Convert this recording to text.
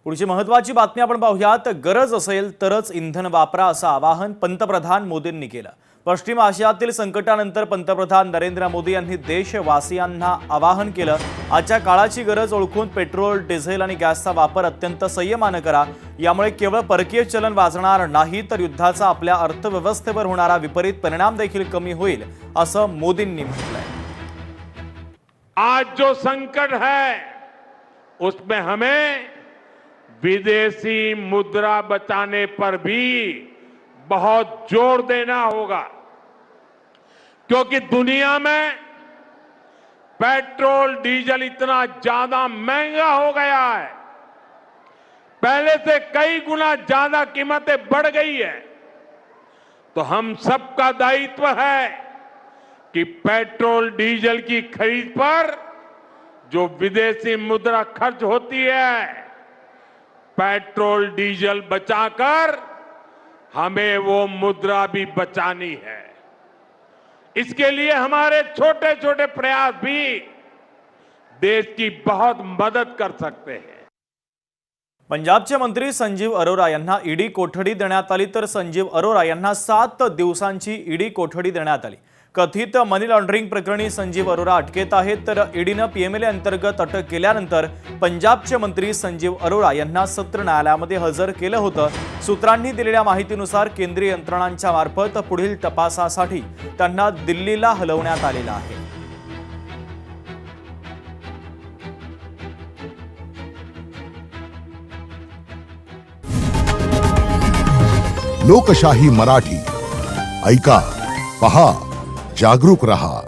पुढची महत्त्वाची बातमी आपण पाहूयात। गरज असेल तरच इंधन वापरा असं आवाहन पंतप्रधान मोदींनी केलं। पश्चिम आशियातील संकटानंतर पंतप्रधान नरेंद्र मोदी यांनी देशवासियांना आवाहन केलं, आजच्या काळाची गरज ओळखून पेट्रोल, डिझेल आणि गॅसचा वापर अत्यंत संयमाने करा। यामुळे केवळ परकीय चलन वाचणार नाही तर युद्धाचा आपल्या अर्थव्यवस्थेवर होणारा विपरीत परिणाम देखील कमी होईल असं मोदींनी म्हटलंय। आज जो संकट है उसमें हमें विदेशी मुद्रा बचाने पर भी बहुत जोर देना होगा, क्योंकि दुनिया में पेट्रोल डीजल इतना ज्यादा महंगा हो गया है, पहले से कई गुना ज्यादा कीमतें बढ़ गई है। तो हम सबका दायित्व है कि पेट्रोल डीजल की खरीद पर जो विदेशी मुद्रा खर्च होती है, पेट्रोल डीजल बचाकर हमें वो मुद्रा भी बचानी है। इसके लिए हमारे छोटे छोटे प्रयास भी देश की बहुत मदद कर सकते हैं। पंजाबचे मंत्री संजीव अरोरा यांना ईडी कोठडी देण्यात आली, तर संजीव अरोरा यांना 7 दिवसांची ईडी कोठडी देण्यात आली। कथित मनी लॉन्ड्रिंग प्रकरणी संजीव अरोरा अटकेत आहेत, तर ईडीनं पीएमएलए अंतर्गत अटक केल्यानंतर पंजाबचे मंत्री संजीव अरोरा यांना सत्र न्यायालयामध्ये हजर केलं होतं। सूत्रांनी दिलेल्या माहितीनुसार केंद्रीय यंत्रणांच्या मार्फत पुढील तपासासाठी त्यांना दिल्लीला हलवण्यात आलेलं आहे। लोकशाही मराठी ऐका, पहा, जागरूक रहा।